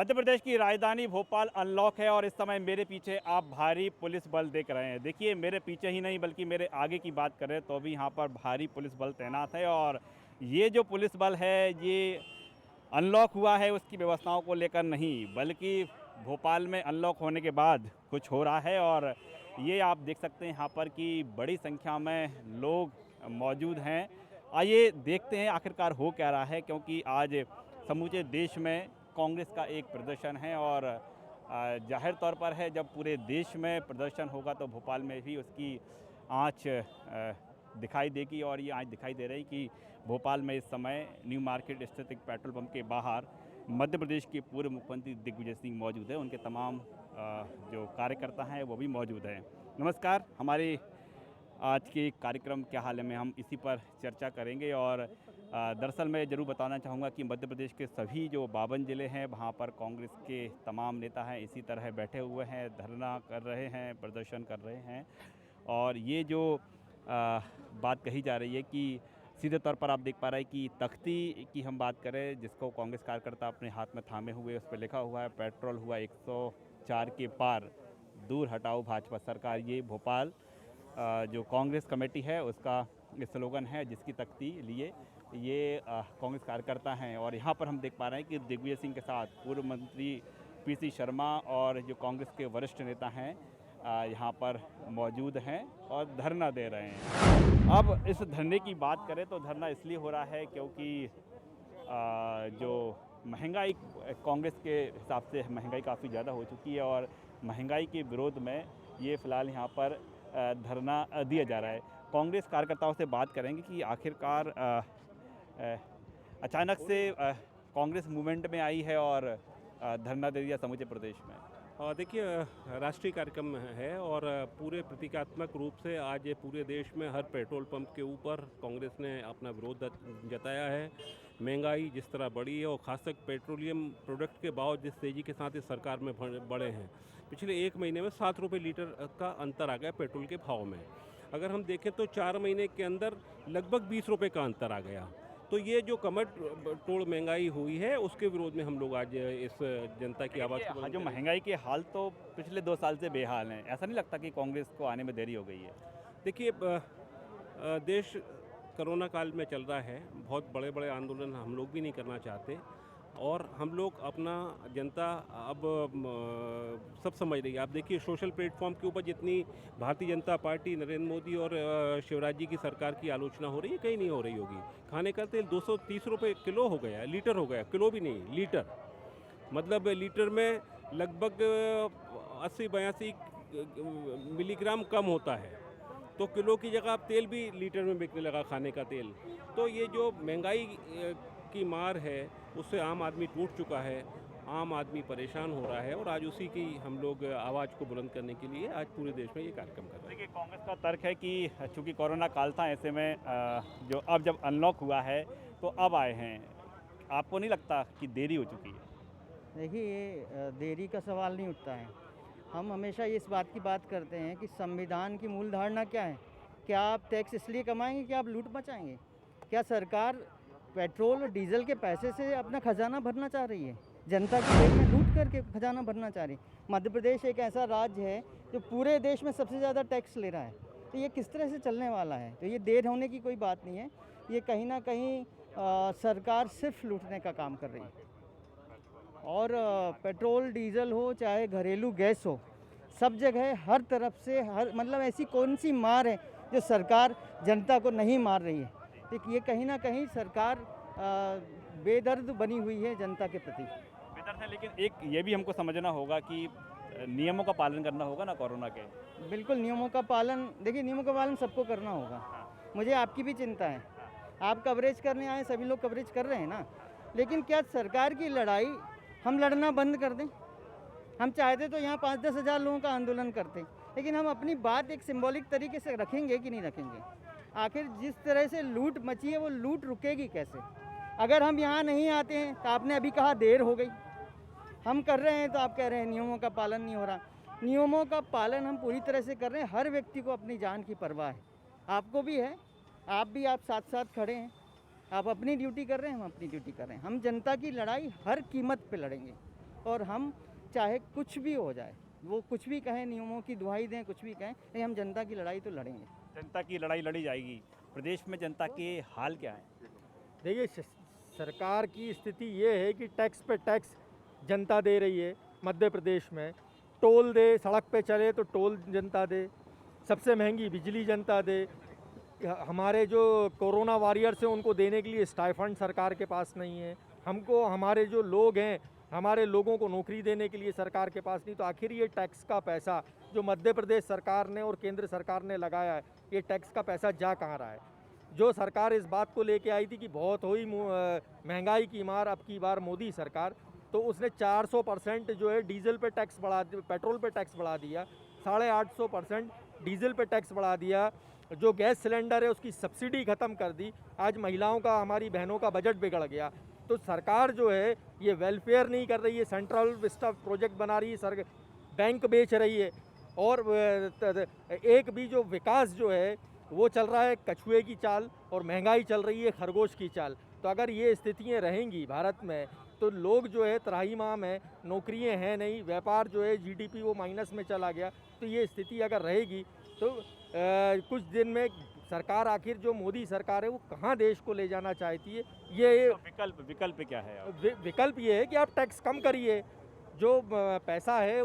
मध्य प्रदेश की राजधानी भोपाल अनलॉक है और इस समय मेरे पीछे आप भारी पुलिस बल देख रहे हैं। देखिए, मेरे पीछे ही नहीं बल्कि मेरे आगे की बात करें तो भी यहाँ पर भारी पुलिस बल तैनात है। और ये जो पुलिस बल है ये अनलॉक हुआ है उसकी व्यवस्थाओं को लेकर नहीं, बल्कि भोपाल में अनलॉक होने के बाद कुछ हो रहा है। और ये आप देख सकते हैं यहाँ पर कि बड़ी संख्या में लोग मौजूद हैं। आइए देखते हैं आखिरकार हो क्या रहा है, क्योंकि आज समूचे देश में कांग्रेस का एक प्रदर्शन है और जाहिर तौर पर है जब पूरे देश में प्रदर्शन होगा तो भोपाल में भी उसकी आंच दिखाई देगी। और ये आंच दिखाई दे रही कि भोपाल में इस समय न्यू मार्केट स्थित एक पेट्रोल पंप के बाहर मध्य प्रदेश के पूर्व मुख्यमंत्री दिग्विजय सिंह मौजूद है। उनके तमाम जो कार्यकर्ता हैं वो भी मौजूद हैं। नमस्कार, हमारे आज के कार्यक्रम क्या हाल है में हम इसी पर चर्चा करेंगे। और दरअसल मैं ज़रूर बताना चाहूँगा कि मध्य प्रदेश के सभी जो 52 ज़िले हैं वहाँ पर कांग्रेस के तमाम नेता हैं इसी तरह बैठे हुए हैं, धरना कर रहे हैं, प्रदर्शन कर रहे हैं। और ये जो बात कही जा रही है कि सीधे तौर पर आप देख पा रहे हैं कि तख्ती की हम बात करें जिसको कांग्रेस कार्यकर्ता अपने हाथ में थामे हुए, उस पर लिखा हुआ है पेट्रोल हुआ 104 के पार, दूर हटाओ भाजपा सरकार। ये भोपाल जो कांग्रेस कमेटी है उसका स्लोगन है, जिसकी तख्ती लिए ये कांग्रेस कार्यकर्ता हैं। और यहाँ पर हम देख पा रहे हैं कि दिग्विजय सिंह के साथ पूर्व मंत्री पीसी शर्मा और जो कांग्रेस के वरिष्ठ नेता हैं यहाँ पर मौजूद हैं और धरना दे रहे हैं। अब इस धरने की बात करें तो धरना इसलिए हो रहा है क्योंकि जो महंगाई, कांग्रेस के हिसाब से महंगाई काफ़ी ज़्यादा हो चुकी है और महंगाई के विरोध में ये फ़िलहाल यहाँ पर धरना दिया जा रहा है। कांग्रेस कार्यकर्ताओं से बात करेंगे कि आखिरकार अचानक से कांग्रेस मूवमेंट में आई है और धरना दे दिया समूचे प्रदेश में। देखिए, राष्ट्रीय कार्यक्रम है और पूरे प्रतीकात्मक रूप से आज ये पूरे देश में हर पेट्रोल पंप के ऊपर कांग्रेस ने अपना विरोध जताया है। महंगाई जिस तरह बढ़ी है और खासकर पेट्रोलियम प्रोडक्ट के भाव जिस तेज़ी के साथ इस सरकार में बढ़े हैं, पिछले एक महीने में 7 रुपये लीटर का अंतर आ गया पेट्रोल के भाव में। अगर हम देखें तो 4 महीने के अंदर लगभग 20 रुपये का अंतर आ गया। तो ये जो कमर तोड़ महंगाई हुई है उसके विरोध में हम लोग आज इस जनता की आवाज़ को जो महंगाई के हाल तो पिछले 2 साल से बेहाल हैं, ऐसा नहीं लगता कि कांग्रेस को आने में देरी हो गई है? देखिए, देश कोरोना काल में चल रहा है, बहुत बड़े बड़े आंदोलन हम लोग भी नहीं करना चाहते और हम लोग अपना जनता अब सब समझ रही है। आप देखिए, सोशल प्लेटफॉर्म के ऊपर जितनी भारतीय जनता पार्टी, नरेंद्र मोदी और शिवराज जी की सरकार की आलोचना हो रही है, कहीं नहीं हो रही होगी। खाने का तेल 230 रुपये किलो हो गया, लीटर हो गया, किलो भी नहीं लीटर। मतलब लीटर में लगभग 80-82 मिलीग्राम कम होता है, तो किलो की जगह अब तेल भी लीटर में बिकने लगा, खाने का तेल। तो ये जो महंगाई की मार है उससे आम आदमी टूट चुका है, आम आदमी परेशान हो रहा है और आज उसी की हम लोग आवाज़ को बुलंद करने के लिए आज पूरे देश में ये कार्यक्रम कर रहे हैं। देखिए, कांग्रेस का तर्क है कि चूंकि कोरोना काल था, ऐसे में जो अब जब अनलॉक हुआ है तो अब आए हैं। आपको नहीं लगता कि देरी हो चुकी है? देखिए, ये देरी का सवाल नहीं उठता है। हम हमेशा इस बात की बात करते हैं कि संविधान की मूल धारणा क्या है? क्या आप टैक्स इसलिए कमाएंगे कि आप लूट मचाएंगे? क्या सरकार पेट्रोल और डीजल के पैसे से अपना खजाना भरना चाह रही है? जनता की जेब में लूट करके खजाना भरना चाह रही है? मध्य प्रदेश एक ऐसा राज्य है जो पूरे देश में सबसे ज़्यादा टैक्स ले रहा है, तो ये किस तरह से चलने वाला है? तो ये देर होने की कोई बात नहीं है। ये कहीं ना कहीं सरकार सिर्फ लूटने का काम कर रही है। और पेट्रोल डीजल हो चाहे घरेलू गैस हो, सब जगह हर तरफ से मतलब ऐसी कौन सी मार है जो सरकार जनता को नहीं मार रही है? तो ये कहीं ना कहीं सरकार बेदर्द बनी हुई है जनता के प्रति। बेदर्द है, लेकिन एक ये भी हमको समझना होगा कि नियमों का पालन करना होगा ना कोरोना के। बिल्कुल, नियमों का पालन, देखिए नियमों का पालन सबको करना होगा। मुझे आपकी भी चिंता है, आप कवरेज करने आए, सभी लोग कवरेज कर रहे हैं ना, लेकिन क्या सरकार की लड़ाई हम लड़ना बंद कर दें? हम चाहते तो यहाँ 5-10 हज़ार लोगों का आंदोलन करते, लेकिन हम अपनी बात एक सिंबॉलिक तरीके से रखेंगे कि नहीं रखेंगे? आखिर जिस तरह से लूट मची है वो लूट रुकेगी कैसे? अगर हम यहाँ नहीं आते हैं तो आपने अभी कहा देर हो गई, हम कर रहे हैं तो आप कह रहे हैं नियमों का पालन नहीं हो रहा। नियमों का पालन हम पूरी तरह से कर रहे हैं। हर व्यक्ति को अपनी जान की परवाह है, आपको भी है, आप साथ साथ खड़े हैं। आप अपनी ड्यूटी कर रहे हैं, हम अपनी ड्यूटी कर रहे हैं। हम जनता की लड़ाई हर कीमत पे लड़ेंगे। और हम चाहे कुछ भी हो जाए, वो कुछ भी कहें, नियमों की दुहाई दें, कुछ भी कहें, लेकिन हम जनता की लड़ाई तो लड़ेंगे। जनता की लड़ाई लड़ी जाएगी। प्रदेश में जनता के हाल क्या है? देखिए सरकार की स्थिति ये है कि टैक्स पे टैक्स जनता दे रही है। मध्य प्रदेश में टोल दे, सड़क पे चले तो टोल जनता दे, सबसे महंगी बिजली जनता दे। हमारे जो कोरोना वॉरियर्स हैं उनको देने के लिए स्टाइफंड सरकार के पास नहीं है। हमको हमारे जो लोग हैं, हमारे लोगों को नौकरी देने के लिए सरकार के पास नहीं। तो आखिर ये टैक्स का पैसा जो मध्य प्रदेश सरकार ने और केंद्र सरकार ने लगाया है, ये टैक्स का पैसा जा कहाँ रहा है? जो सरकार इस बात को लेके आई थी कि बहुत हुई महंगाई की मार, अब की बार मोदी सरकार, तो उसने 400% जो है डीजल पे टैक्स बढ़ा, पेट्रोल पे टैक्स बढ़ा दिया, 850% डीजल पे टैक्स बढ़ा दिया। जो गैस सिलेंडर है उसकी सब्सिडी ख़त्म कर दी। आज महिलाओं का, हमारी बहनों का बजट बिगड़ गया। तो सरकार जो है ये वेलफेयर नहीं कर रही है, सेंट्रल विस्टा प्रोजेक्ट बना रही है, बैंक बेच रही है, और एक भी जो विकास जो है वो चल रहा है कछुए की चाल, और महंगाई चल रही है खरगोश की चाल। तो अगर ये स्थितियाँ रहेंगी भारत में तो लोग जो है त्राहिमाम है, नौकरियाँ हैं नहीं, व्यापार जो है जीडीपी वो माइनस में चला गया। तो ये स्थिति अगर रहेगी तो कुछ दिन में सरकार, आखिर जो मोदी सरकार है वो कहाँ देश को ले जाना चाहती है? ये तो विकल्प क्या है? विकल्प ये है कि आप टैक्स कम करिए। जो पैसा है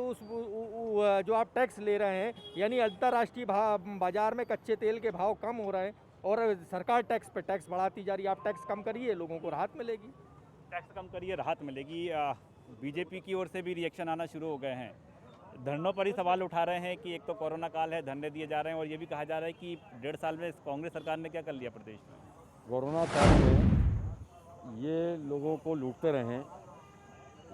जो आप टैक्स ले रहे हैं, यानी अंतर्राष्ट्रीय बाजार में कच्चे तेल के भाव कम हो रहे हैं और सरकार टैक्स पे टैक्स बढ़ाती जा रही है। आप टैक्स कम करिए, लोगों को राहत मिलेगी। टैक्स कम करिए, राहत मिलेगी। बीजेपी की ओर से भी रिएक्शन आना शुरू हो गए हैं। धरनों पर ही सवाल उठा रहे हैं कि एक तो कोरोना काल है, धरने दिए जा रहे हैं, और ये भी कहा जा रहा है कि 1.5 साल में कांग्रेस सरकार ने क्या कर लिया प्रदेश में। कोरोना काल में ये लोगों को लूटते रहें,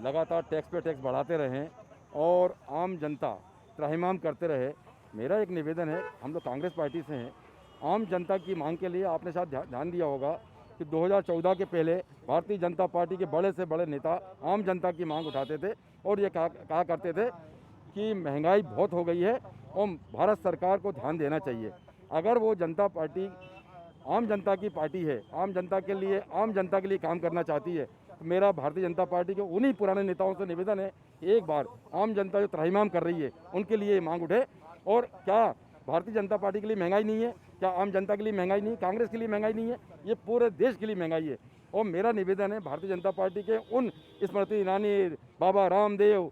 लगातार टैक्स पे टैक्स बढ़ाते रहें और आम जनता त्राहिमाम करते रहे। मेरा एक निवेदन है, हम लोग कांग्रेस पार्टी से हैं, आम जनता की मांग के लिए आपने शायद ध्यान दिया होगा कि 2014 के पहले भारतीय जनता पार्टी के बड़े से बड़े नेता आम जनता की मांग उठाते थे और ये कहा करते थे कि महंगाई बहुत हो गई है और भारत सरकार को ध्यान देना चाहिए। अगर वो जनता पार्टी आम जनता की पार्टी है, आम जनता के लिए काम करना चाहती है, तो मेरा भारतीय जनता पार्टी के उन्हीं पुराने नेताओं से निवेदन है, एक बार आम जनता जो त्राहिमाम कर रही है उनके लिए मांग उठे। और क्या भारतीय जनता पार्टी के लिए महंगाई नहीं है? क्या आम जनता के लिए महंगाई नहीं? कांग्रेस के लिए महंगाई नहीं है? ये पूरे देश के लिए महंगाई है। और मेरा निवेदन है भारतीय जनता पार्टी के उन स्मृति ईरानी, बाबा रामदेव,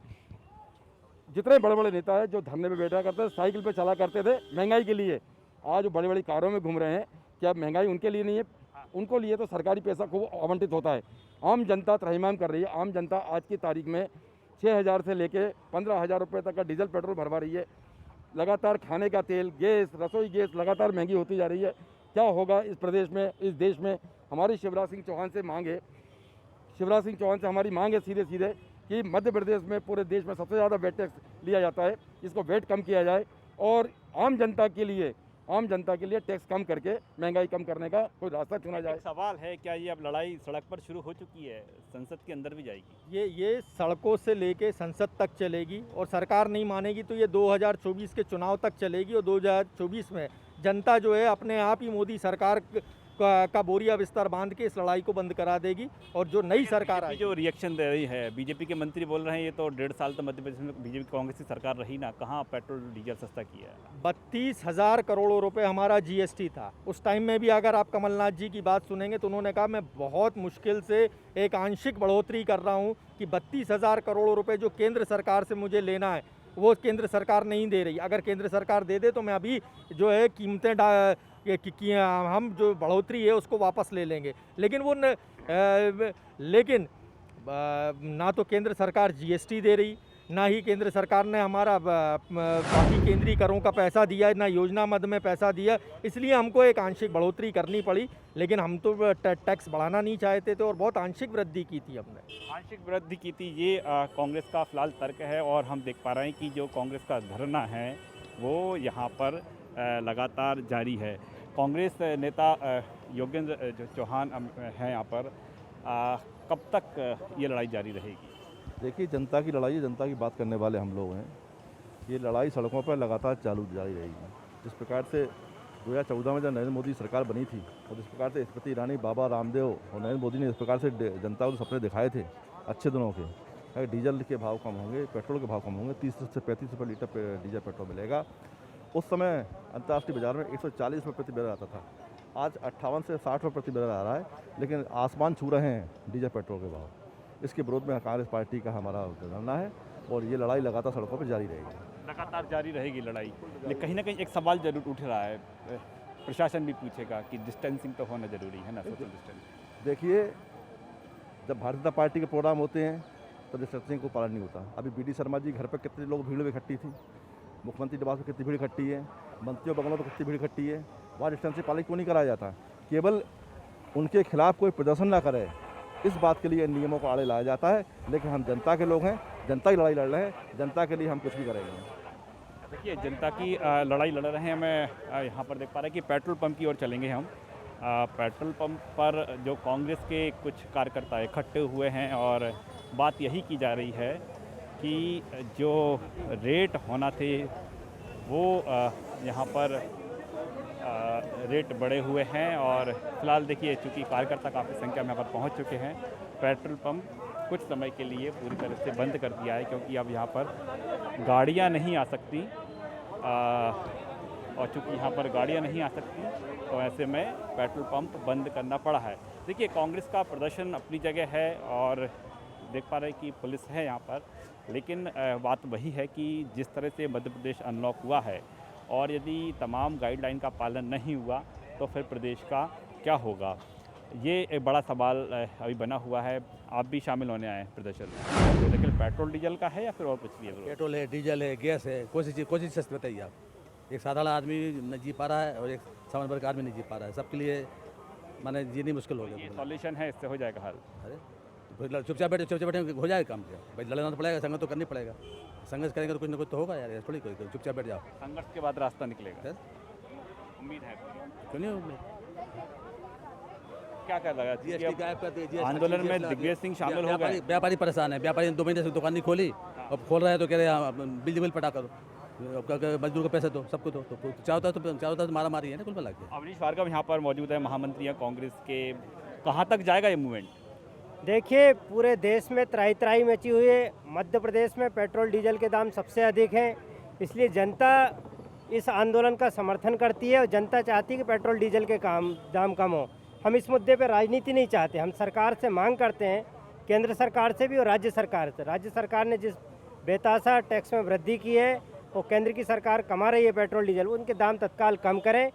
जितने बड़े बड़े नेता हैं जो धरने पे बैठा करते थे, साइकिल पे चला करते थे महंगाई के लिए, आज वो बड़ी बड़ी कारों में घूम रहे हैं। क्या महंगाई उनके लिए नहीं है? उनको लिए तो सरकारी पैसा खूब आवंटित होता है। आम जनता त्राहिमाम कर रही है। आम जनता आज की तारीख में 6,000 से लेके 15,000 रुपये तक का डीजल पेट्रोल भरवा रही है। लगातार खाने का तेल, गैस, रसोई गैस लगातार महंगी होती जा रही है। क्या होगा इस प्रदेश में, इस देश में? हमारी शिवराज सिंह चौहान से मांग है, शिवराज सिंह चौहान से हमारी मांग है सीधे सीधे कि मध्य प्रदेश में पूरे देश में सबसे ज़्यादा वेट टैक्स लिया जाता है, इसको वेट कम किया जाए और आम जनता के लिए टैक्स कम करके महंगाई कम करने का कोई रास्ता चुना जाए। एक सवाल है, क्या ये अब लड़ाई सड़क पर शुरू हो चुकी है, संसद के अंदर भी जाएगी? ये सड़कों से लेके संसद तक चलेगी और सरकार नहीं मानेगी तो ये 2024 के चुनाव तक चलेगी। और 2024 में जनता जो है अपने आप ही मोदी सरकार का बोरिया बिस्तर बांध के इस लड़ाई को बंद करा देगी। और जो नई सरकार आई, जो रिएक्शन दे रही है, बीजेपी के मंत्री बोल रहे हैं ये तो 1.5 साल तो मध्य प्रदेश में बीजेपी कांग्रेस की सरकार रही ना, कहाँ पेट्रोल डीजल सस्ता किया है? 32,000 करोड़ रुपए हमारा जीएसटी था उस टाइम में भी। अगर आप कमलनाथ जी की बात सुनेंगे तो उन्होंने कहा मैं बहुत मुश्किल से एक आंशिक बढ़ोतरी कर रहा हूँ कि 32,000 करोड़ रुपए जो केंद्र सरकार से मुझे लेना है वो केंद्र सरकार नहीं दे रही। अगर केंद्र सरकार दे दे तो मैं अभी जो है कीमतें हम जो बढ़ोतरी है उसको वापस ले लेंगे। लेकिन ना तो केंद्र सरकार जीएसटी दे रही, ना ही केंद्र सरकार ने हमारा बाकी केंद्रीय करों का पैसा दिया, ना योजना मद में पैसा दिया। इसलिए हमको एक आंशिक बढ़ोतरी करनी पड़ी, लेकिन हम तो टैक्स बढ़ाना नहीं चाहते थे और बहुत आंशिक वृद्धि की थी हमने। आंशिक वृद्धि की थी, ये कांग्रेस का फिलहाल तर्क है। और हम देख पा रहे हैं कि जो कांग्रेस का धरना है वो यहाँ पर लगातार जारी है। कांग्रेस नेता योगेंद्र जो चौहान हैं यहाँ पर, कब तक ये लड़ाई जारी रहेगी? देखिए, जनता की लड़ाई है, जनता की बात करने वाले हम लोग हैं। ये लड़ाई सड़कों पर लगातार जारी रहेगी। जिस प्रकार से 2014 में जब नरेंद्र मोदी सरकार बनी थी और जिस प्रकार से स्मृति ईरानी, बाबा रामदेव और नरेंद्र मोदी ने इस प्रकार से जनता को सपने दिखाए थे अच्छे दिनों के, अगर डीजल के भाव कम होंगे, पेट्रोल के भाव कम होंगे, 30 से 35 रुपये लीटर डीजल पेट्रोल मिलेगा। उस समय अंतर्राष्ट्रीय बाजार में 140 रुपये प्रति बैरल आता था, आज 58 से 60 रुपये प्रति बैरल आ रहा है, लेकिन आसमान छू रहे हैं डीजल पेट्रोल के भाव। इसके विरोध में कांग्रेस पार्टी का हमारा धरना है और ये लड़ाई लगातार सड़कों पर जारी रहेगी। लगातार जारी रहेगी लड़ाई, लेकिन कहीं ना कहीं एक सवाल जरूर उठ रहा है, प्रशासन भी पूछेगा कि डिस्टेंसिंग तो होना जरूरी है ना, सोशल डिस्टेंस। देखिए, जब भारतीय जनता पार्टी के प्रोग्राम होते हैं तो डिस्टेंसिंग को पालन नहीं होता। अभी बी डी शर्मा जी घर पर कितने लोग भीड़ में इकट्ठी थी, मुख्यमंत्री निवास में कितनी भीड़ इकट्ठी है, मंत्रियों बगलों पर कितनी भीड़ इकट्ठी है, वहाँ डिस्टेंसिंग पालन क्यों नहीं कराया जाता? केवल उनके खिलाफ कोई प्रदर्शन ना करे, इस बात के लिए इन नियमों को आड़े लाया जाता है। लेकिन हम जनता के लोग हैं, जनता की लड़ाई लड़ रहे हैं, जनता के लिए हम कुछ भी करेंगे। देखिए, जनता की लड़ाई लड़ रहे हैं। मैं यहाँ पर देख पा रहा है कि पेट्रोल पंप की ओर चलेंगे हम। पेट्रोल पंप पर जो कांग्रेस के कुछ कार्यकर्ता इकट्ठे हुए हैं और बात यही की जा रही है कि जो रेट होना थे वो यहाँ पर रेट बढ़े हुए हैं। और फिलहाल देखिए, चूँकि कार्यकर्ता काफ़ी संख्या में यहाँ पर पहुँच चुके हैं, पेट्रोल पंप कुछ समय के लिए पूरी तरह से बंद कर दिया है, क्योंकि अब यहाँ पर गाड़ियाँ नहीं आ सकती। और चूँकि यहाँ पर गाड़ियाँ नहीं आ सकती तो ऐसे में पेट्रोल पंप बंद करना पड़ा है। देखिए, कांग्रेस का प्रदर्शन अपनी जगह है और देख पा रहे हैं कि पुलिस है यहाँ पर, लेकिन बात वही है कि जिस तरह से मध्य प्रदेश अनलॉक हुआ है और यदि तमाम गाइडलाइन का पालन नहीं हुआ तो फिर प्रदेश का क्या होगा, ये एक बड़ा सवाल अभी बना हुआ है। आप भी शामिल होने आए हैं प्रदर्शन में, तो लेकिन पेट्रोल डीजल का है या फिर और कुछ भी है? पेट्रोल है, डीजल है, गैस है, कोई चीज़ सस्ती बताइए आप। एक साधारण आदमी नहीं जी पा रहा है और एक सामान्य वर्ग का आदमी नहीं जी पा रहा है, सबके लिए माने जीनी मुश्किल हो गया। सॉल्यूशन है, इससे हो जाएगा हल? अरे चुपचाप बैठे हो जाएगा काम क्या भाई, लड़ना तो पड़ेगा, संघर्ष तो करनी पड़ेगा। संघर्ष करेंगे तो कुछ ना कुछ तो होगा यार, थोड़ी कोई चुपचाप बैठ जाओ। संघर्ष के बाद रास्ता निकलेगा, उम्मीद है। क्यों नहीं उम्मीद? क्या कर लगा जीएसटी गायब कर दिए, आंदोलन में दिग्विजय सिंह शामिल हो गए। व्यापारी परेशान है, व्यापारी 2 महीने से दुकान नहीं खोली, अब खोल रहे हैं तो कह रहे हैं बिजली बिल पटा करो, मजदूर को पैसे दो, सबको दो, तो चारों तरफ मारा मारी है ना कुल मिला के। अवनीश भार्गव यहाँ पर मौजूद है, महामंत्री हैं कांग्रेस के। कहाँ तक जाएगा ये मूवमेंट? देखिए, पूरे देश में त्राही त्राही मची हुई है। मध्य प्रदेश में पेट्रोल डीजल के दाम सबसे अधिक हैं, इसलिए जनता इस आंदोलन का समर्थन करती है और जनता चाहती है कि पेट्रोल डीजल के दाम कम हो। हम इस मुद्दे पर राजनीति नहीं चाहते, हम सरकार से मांग करते हैं, केंद्र सरकार से भी और राज्य सरकार से। राज्य सरकार ने जिस बेतासा टैक्स में वृद्धि की है और केंद्र की सरकार कमा रही है पेट्रोल डीजल, उनके दाम तत्काल कम करें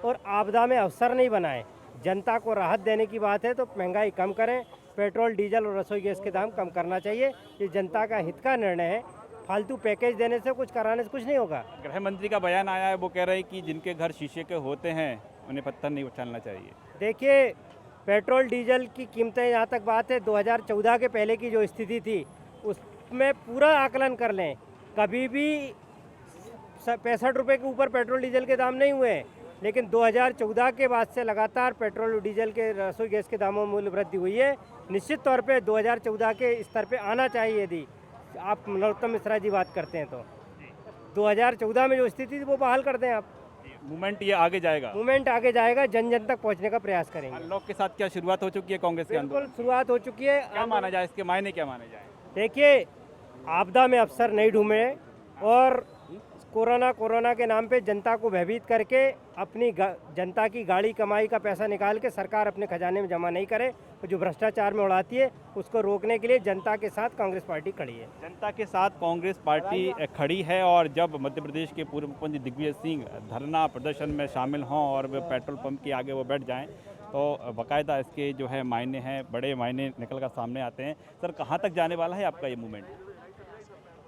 और आपदा में अवसर नहीं बनाएं। जनता को राहत देने की बात है तो महंगाई कम करें, पेट्रोल डीजल और रसोई गैस के दाम कम करना चाहिए। ये जनता का हित का निर्णय है, फालतू पैकेज देने से, कुछ कराने से कुछ नहीं होगा। गृह मंत्री का बयान आया है, वो कह रहे हैं कि जिनके घर शीशे के होते हैं उन्हें पत्थर नहीं उछालना चाहिए। देखिए, पेट्रोल डीजल की कीमतें, यहाँ तक बात है 2014 के पहले की जो स्थिति थी उसमें पूरा आकलन कर लें, कभी भी 65 रुपये के ऊपर पेट्रोल डीजल के दाम नहीं हुए। लेकिन 2014 के बाद से लगातार पेट्रोल और डीजल के, रसोई गैस के दामों में मूल्य वृद्धि हुई है। निश्चित तौर पे 2014 के स्तर पे आना चाहिए। यदि आप नरोत्तम मिश्रा जी बात करते हैं तो 2014 में जो स्थिति थी वो बहाल कर दें आप। मूवमेंट ये आगे जाएगा, मूवमेंट आगे जाएगा, जन जन तक पहुंचने का प्रयास करेंगे। अनलॉक के साथ क्या शुरुआत हो चुकी है कांग्रेस के बिल्कुल आंदोलन? शुरुआत हो चुकी है। क्या माना जाए, इसके मायने क्या माने जाए? देखिए, आपदा में अवसर नहीं ढूंढे और कोरोना के नाम पे जनता को भयभीत करके अपनी जनता की गाड़ी कमाई का पैसा निकाल के सरकार अपने खजाने में जमा नहीं करे, तो जो भ्रष्टाचार में उड़ाती है उसको रोकने के लिए जनता के साथ कांग्रेस पार्टी खड़ी है। जनता के साथ कांग्रेस पार्टी खड़ी है। और जब मध्य प्रदेश के पूर्व मुख्यमंत्री दिग्विजय सिंह धरना प्रदर्शन में शामिल हों और वे पेट्रोल पंप के आगे वो बैठ जाएं तो बाकायदा इसके जो है मायने हैं, बड़े मायने निकल कर सामने आते हैं। सर, कहाँ तक जाने वाला है आपका ये मूवमेंट?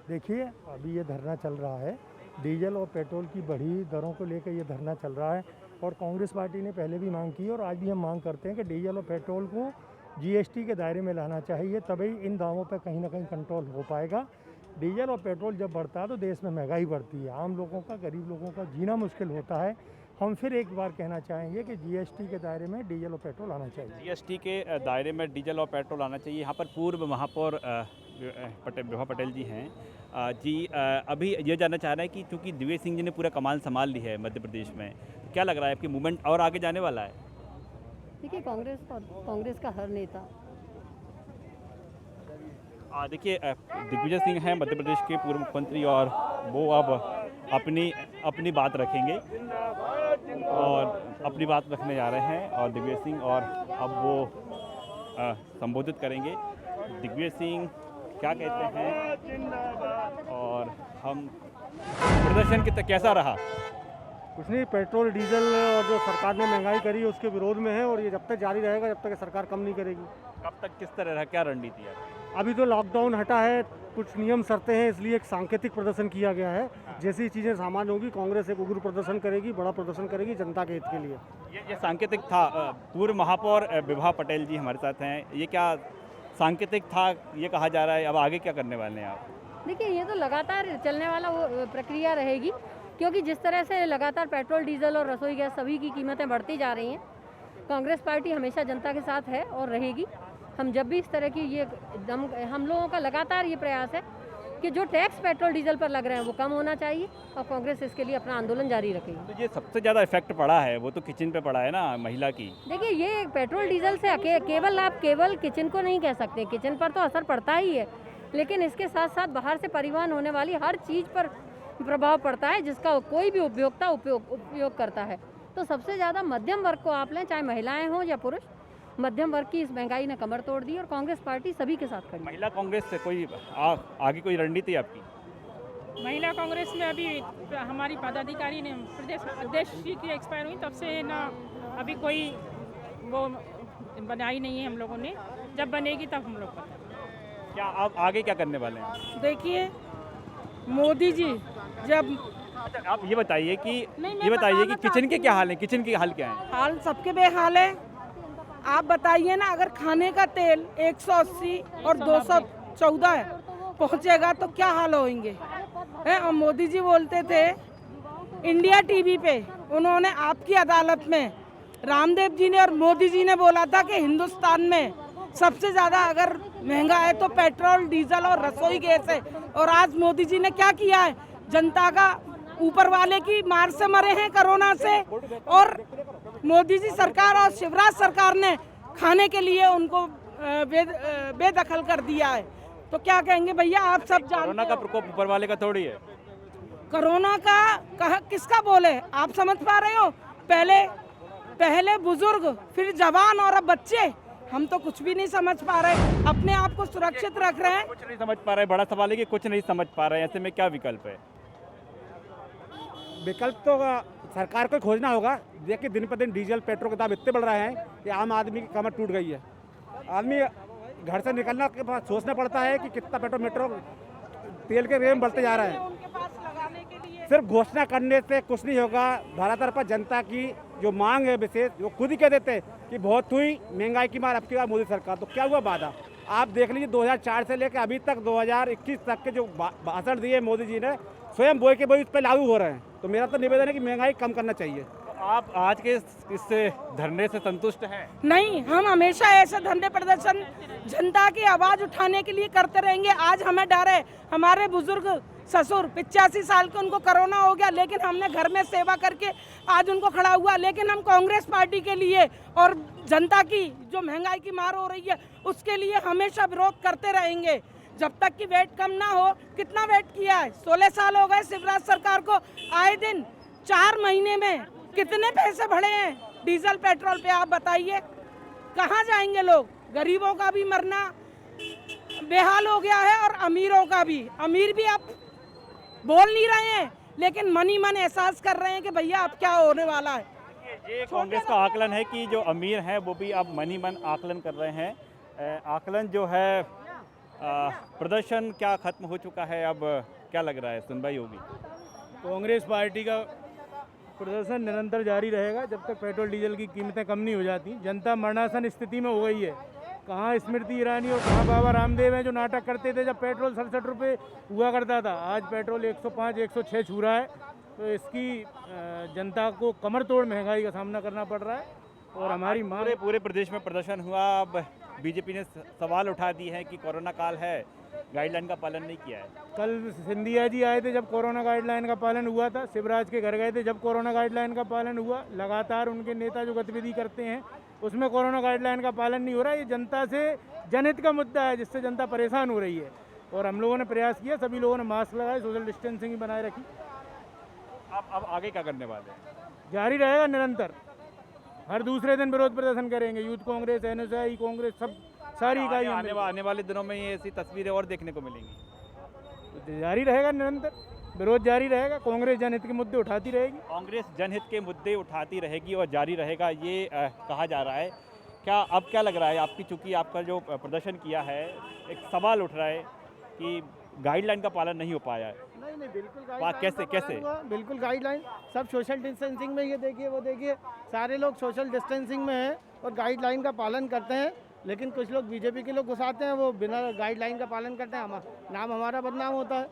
देखिए, अभी ये धरना चल रहा है, डीजल और पेट्रोल की बढ़ी दरों को लेकर ये धरना चल रहा है और कांग्रेस पार्टी ने पहले भी मांग की और आज भी हम मांग करते हैं कि डीजल और पेट्रोल को जीएसटी के दायरे में लाना चाहिए, तभी इन दामों पर कहीं ना कहीं कंट्रोल हो पाएगा। डीजल और पेट्रोल जब बढ़ता है तो देश में महंगाई बढ़ती है, आम लोगों का, गरीब लोगों का जीना मुश्किल होता है। हम फिर एक बार कहना चाहेंगे कि जीएसटी के दायरे में डीजल और पेट्रोल आना चाहिए। जीएसटी के दायरे में डीजल और पेट्रोल आना चाहिए। यहाँ पर पूर्व महापौर विभा पटेल जी हैं। जी, अभी ये जानना चाह रहे हैं कि चूँकि दिग्विजय सिंह जी ने पूरा कमान संभाल ली है मध्य प्रदेश में, क्या लग रहा है आपकी मूवमेंट और आगे जाने वाला है? देखिए, कांग्रेस का हर नेता देखिए दिग्विजय सिंह हैं मध्य प्रदेश के पूर्व मुख्यमंत्री और वो अब अपनी बात रखेंगे और अपनी बात रखने जा रहे हैं और दिग्विजय सिंह और अब वो संबोधित करेंगे। दिग्विजय सिंह क्या कहते हैं और हम प्रदर्शन कैसा रहा? कुछ नहीं, पेट्रोल डीजल और जो सरकार ने महंगाई करी उसके विरोध में है और ये जब तक जारी रहेगा, जब तक सरकार कम नहीं करेगी। कब तक, किस तरह, क्या रणनीति है? अभी तो लॉकडाउन हटा है, कुछ नियम शर्तें हैं, इसलिए एक सांकेतिक प्रदर्शन किया गया है। जैसी ही चीज़ें सामान्य होगी, कांग्रेस एक उग्र प्रदर्शन करेगी, बड़ा प्रदर्शन करेगी जनता के हित के लिए। ये सांकेतिक था। पूर्व महापौर विभा पटेल जी हमारे साथ हैं, ये क्या सांकेतिक था ये कहा जा रहा है, अब आगे क्या करने वाले हैं आप? देखिए, ये तो लगातार चलने वाला वो प्रक्रिया रहेगी, क्योंकि जिस तरह से लगातार पेट्रोल डीजल और रसोई गैस सभी की कीमतें बढ़ती जा रही हैं, कांग्रेस पार्टी हमेशा जनता के साथ है और रहेगी। हम जब भी इस तरह की हम लोगों का लगातार ये प्रयास है कि जो टैक्स पेट्रोल डीजल पर लग रहे हैं वो कम होना चाहिए और कांग्रेस इसके लिए अपना आंदोलन जारी रखेगी। तो ये सबसे ज़्यादा इफेक्ट पड़ा है वो तो किचन पे पड़ा है ना, महिला की। देखिए, ये पेट्रोल डीजल से केवल आप केवल किचन को नहीं कह सकते, किचन पर तो असर पड़ता ही है, लेकिन इसके साथ साथ बाहर से परिवहन होने वाली हर चीज़ पर प्रभाव पड़ता है जिसका कोई भी उपभोक्ता उपयोग करता है। तो सबसे ज़्यादा मध्यम वर्ग को आप लें, चाहे महिलाएं हों या पुरुष, मध्यम वर्ग की इस महंगाई ने कमर तोड़ दी और कांग्रेस पार्टी सभी के साथ खड़ी है। महिला कांग्रेस से कोई आगे कोई रणनीति है आपकी? महिला कांग्रेस में अभी हमारी पदाधिकारी ने प्रदेश अध्यक्ष जी की एक्सपायर हुई, तब से ना अभी कोई वो बनाई नहीं है हम लोगों ने। जब बनेगी तब हम लोग पता। क्या आप आगे क्या करने वाले हैं? देखिए, मोदी जी जब अच्छा, आप ये बताइए कि किचन के क्या हाल है, किचन के हाल क्या है? हाल सबके बेहाल है। आप बताइए ना, अगर खाने का तेल 180 और 214 पहुंचेगा तो क्या हाल होंगे हैं? और मोदी जी बोलते थे इंडिया टीवी पे, उन्होंने आपकी अदालत में रामदेव जी ने और मोदी जी ने बोला था कि हिंदुस्तान में सबसे ज़्यादा अगर महंगा है तो पेट्रोल डीजल और रसोई गैस है। और आज मोदी जी ने क्या किया है? जनता का ऊपर वाले की मार से मरे हैं कोरोना से, और मोदी जी सरकार और शिवराज सरकार ने खाने के लिए उनको बेदखल कर दिया है। तो क्या कहेंगे भैया, आप सब जानते हो कोरोना का प्रकोप ऊपर वाले का थोड़ी है। कोरोना का किसका बोले, आप समझ पा रहे हो? पहले बुजुर्ग, फिर जवान और अब बच्चे। हम तो कुछ भी नहीं समझ पा रहे, अपने आप को सुरक्षित रख रहे हैं। कुछ नहीं समझ पा रहे, बड़ा सवाल है कि कुछ नहीं समझ पा रहे हैं। ऐसे में क्या विकल्प है? विकल्प तो सरकार को खोजना होगा। देखिए, दिन पर दिन डीजल पेट्रोल के दाम इतने बढ़ रहे हैं कि आम आदमी की कमर टूट गई है। आदमी घर से निकलना के बाद सोचना पड़ता है कि कितना पेट्रोल तेल के रेट बढ़ते जा रहे हैं। सिर्फ घोषणा करने से कुछ नहीं होगा। भारत पर जनता की जो मांग है विशेष, वो खुद ही कह देते हैं कि बहुत हुई महंगाई की मार अब की बार मोदी सरकार। तो क्या हुआ वादा? आप देख लीजिए, 2004 से लेकर अभी तक 2021 तक के जो भाषण दिए मोदी जी ने, स्वयं वही के वही उस पर लागू हो रहे हैं। तो मेरा तो निवेदन है कि महंगाई कम करना चाहिए। आप आज के इस धरने से संतुष्ट हैं? नहीं, हम हमेशा ऐसे धरने प्रदर्शन जनता की आवाज उठाने के लिए करते रहेंगे। आज हमें डर है, हमारे बुजुर्ग ससुर 85 साल के, उनको कोरोना हो गया, लेकिन हमने घर में सेवा करके आज उनको खड़ा हुआ। लेकिन हम कांग्रेस पार्टी के लिए और जनता की जो महंगाई की मार हो रही है उसके लिए हमेशा विरोध करते रहेंगे जब तक कि वेट कम ना हो। कितना वेट किया है? 16 साल हो गए शिवराज सरकार को। आए दिन 4 महीने में कितने पैसे बढ़े हैं डीजल पेट्रोल पे? आप बताइए, कहाँ जाएंगे लोग? गरीबों का भी मरना बेहाल हो गया है और अमीरों का भी। अमीर भी आप बोल नहीं रहे हैं, लेकिन मन ही मन एहसास कर रहे हैं कि भैया अब क्या होने वाला है। ये कांग्रेस का आकलन है कि जो अमीर हैं वो भी अब मन ही मन आकलन कर रहे हैं। आकलन जो है, प्रदर्शन क्या खत्म हो चुका है? अब क्या लग रहा है, सुनवाई होगी? कांग्रेस पार्टी का प्रदर्शन निरंतर जारी रहेगा जब तक पेट्रोल डीजल की कीमतें कम नहीं हो जाती। जनता मरणासन स्थिति में हो गई है। कहाँ स्मृति ईरानी और कहाँ बाबा रामदेव हैं जो नाटक करते थे जब पेट्रोल 67 रुपये हुआ करता था। आज पेट्रोल 105 106 छू रहा है। तो इसकी जनता को कमर तोड़ महंगाई का सामना करना पड़ रहा है। और हमारी मांग, पूरे प्रदेश में प्रदर्शन हुआ। अब बीजेपी ने सवाल उठा दी है कि कोरोना काल है, गाइडलाइन का पालन नहीं किया है। कल सिंधिया जी आए थे जब कोरोना गाइडलाइन का पालन हुआ था, शिवराज के घर गए थे जब कोरोना गाइडलाइन का पालन हुआ। लगातार उनके नेता जो गतिविधि करते हैं उसमें कोरोना गाइडलाइन का पालन नहीं हो रहा है। ये जनता से जनहित का मुद्दा है जिससे जनता परेशान हो रही है। और हम लोगों ने प्रयास किया, सभी लोगों ने मास्क लगाए, सोशल डिस्टेंसिंग बनाए रखी। अब आगे क्या करने वाले हैं? जारी रहेगा निरंतर, हर दूसरे दिन विरोध प्रदर्शन करेंगे। यूथ कांग्रेस, NSI कांग्रेस, सब सारी इकाइयां आने वाले दिनों में ये ऐसी तस्वीरें और देखने को मिलेंगी। तो जारी रहेगा निरंतर, विरोध जारी रहेगा। कांग्रेस जनहित के मुद्दे उठाती रहेगी। कांग्रेस जनहित के मुद्दे उठाती रहेगी और जारी रहेगा, ये कहा जा रहा है। क्या लग रहा है आपकी, चूंकि आपका जो प्रदर्शन किया है, एक सवाल उठ रहा है कि गाइडलाइन का पालन नहीं हो पाया है। नहीं बिल्कुल कैसे बिल्कुल गाइडलाइन सब सोशल डिस्टेंसिंग में, ये देखिए वो देखिए, सारे लोग सोशल डिस्टेंसिंग में हैं और गाइडलाइन का पालन करते हैं। लेकिन कुछ लोग बीजेपी के लोग घुसाते हैं, वो बिना गाइडलाइन का पालन करते हैं, नाम हमारा बदनाम होता है।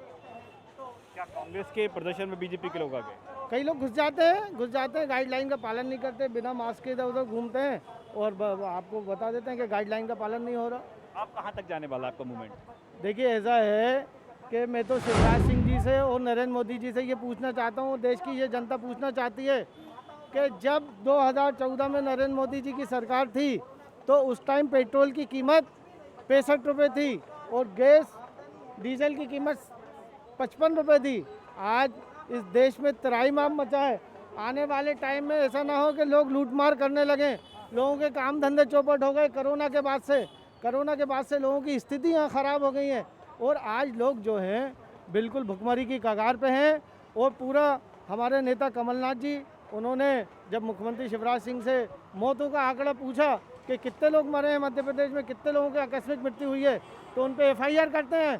क्या कांग्रेस के प्रदर्शन में बीजेपी के लोग आ गए? कई लोग घुस जाते हैं, गाइडलाइन का पालन नहीं करते, बिना मास्क के इधर उधर घूमते हैं और आपको बता देते हैं कि गाइडलाइन का पालन नहीं हो रहा। आप कहाँ तक जाने वाला आपका मूवमेंट? देखिए ऐसा है कि मैं तो शिवराज सिंह जी से और नरेंद्र मोदी जी से ये पूछना चाहता हूँ, देश की ये जनता पूछना चाहती है कि जब 2014 में नरेंद्र मोदी जी की सरकार थी तो उस टाइम पेट्रोल की कीमत 65 रुपये थी और गैस डीजल की कीमत 55 रुपये थी। आज इस देश में त्राहिमाम मचा है। आने वाले टाइम में ऐसा ना हो कि लोग लूटमार करने लगें, लोगों के काम धंधे चौपट हो गए कोरोना के बाद से लोगों की स्थिति यहाँ ख़राब हो गई है और आज लोग जो हैं बिल्कुल भुखमरी की कगार पे हैं। और पूरा हमारे नेता कमलनाथ जी, उन्होंने जब मुख्यमंत्री शिवराज सिंह से मौतों का आंकड़ा पूछा कि कितने लोग मरे हैं मध्य प्रदेश में, कितने लोगों की आकस्मिक मृत्यु हुई है, तो उन पे FIR करते हैं।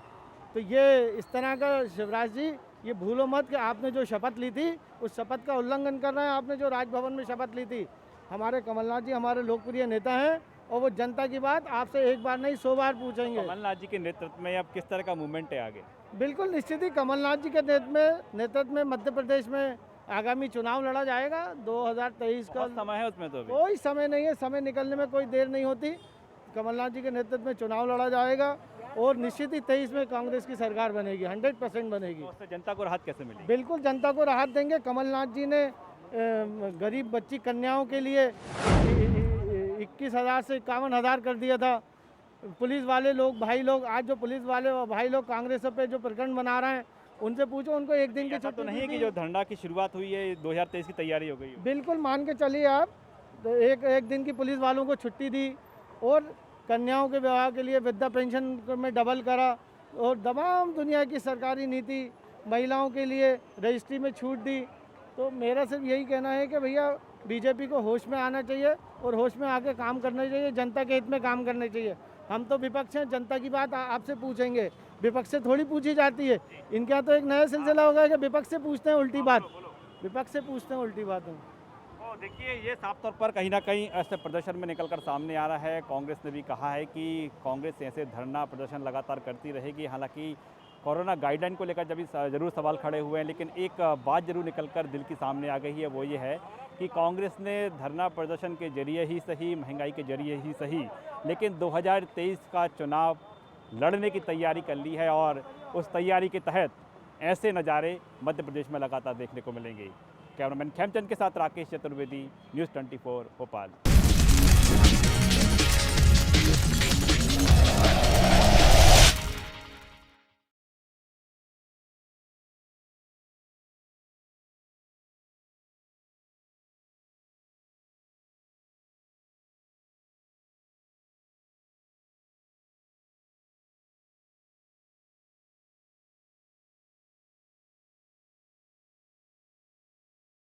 तो ये इस तरह का, शिवराज जी ये भूलो मत कि आपने जो शपथ ली थी उस शपथ का उल्लंघन कर रहे हैं। आपने जो राजभवन में शपथ ली थी, हमारे कमलनाथ जी हमारे लोकप्रिय नेता हैं और वो जनता की बात आपसे एक बार नहीं 100 बार पूछेंगे। कमलनाथ जी के नेतृत्व में अब किस तरह का मूवमेंट है आगे? बिल्कुल निश्चित ही कमलनाथ जी के नेतृत्व में मध्य प्रदेश में आगामी चुनाव लड़ा जाएगा 2023 का। समय है उसमें? तो कोई समय नहीं है, समय निकलने में कोई देर नहीं होती। कमलनाथ जी के नेतृत्व में चुनाव लड़ा जाएगा और निश्चित ही 23 में कांग्रेस की सरकार बनेगी, 100% बनेगी। तो उससे जनता को राहत कैसे मिलेगी? बिल्कुल जनता को राहत देंगे। कमलनाथ जी ने गरीब बच्ची कन्याओं के लिए 21,000 से 51,000 कर दिया था। पुलिस वाले लोग, भाई लोग, आज जो पुलिस वाले भाई लोग कांग्रेस पे जो प्रकरण बना रहे हैं, उनसे पूछो, उनको एक दिन की छुट्टी तो नहीं है कि जो धरना की शुरुआत हुई है 2023 की तैयारी हो गई है? बिल्कुल मान के चलिए आप, तो एक दिन की पुलिस वालों को छुट्टी दी और कन्याओं के विवाह के लिए वृद्धा पेंशन में डबल करा और तमाम दुनिया की सरकारी नीति, महिलाओं के लिए रजिस्ट्री में छूट दी। तो मेरा सिर्फ यही कहना है कि भैया बीजेपी को होश में आना चाहिए और होश में आके काम करना चाहिए, जनता के हित में काम करना चाहिए। हम तो विपक्ष हैं, जनता की बात आपसे पूछेंगे, विपक्ष से थोड़ी पूछी जाती है। इनके यहाँ तो एक नया सिलसिला होगा कि विपक्ष से पूछते हैं उल्टी बात, विपक्ष से पूछते हैं उल्टी बात। देखिए ये साफ तौर पर कहीं ना कहीं ऐसे प्रदर्शन में निकलकर सामने आ रहा है। कांग्रेस ने भी कहा है कि कांग्रेस ऐसे धरना प्रदर्शन लगातार करती रहेगी। हालांकि कोरोना गाइडलाइन को लेकर जब ज़रूर सवाल खड़े हुए हैं, लेकिन एक बात जरूर निकलकर दिल की सामने आ गई है, वो ये है कि कांग्रेस ने धरना प्रदर्शन के जरिए ही सही, महंगाई के जरिए ही सही, लेकिन 2023 का चुनाव लड़ने की तैयारी कर ली है और उस तैयारी के तहत ऐसे नज़ारे मध्य प्रदेश में लगातार देखने को मिलेंगे। कैमरामैन खेमचंद के साथ राकेश चतुर्वेदी, न्यूज़ 24 भोपाल।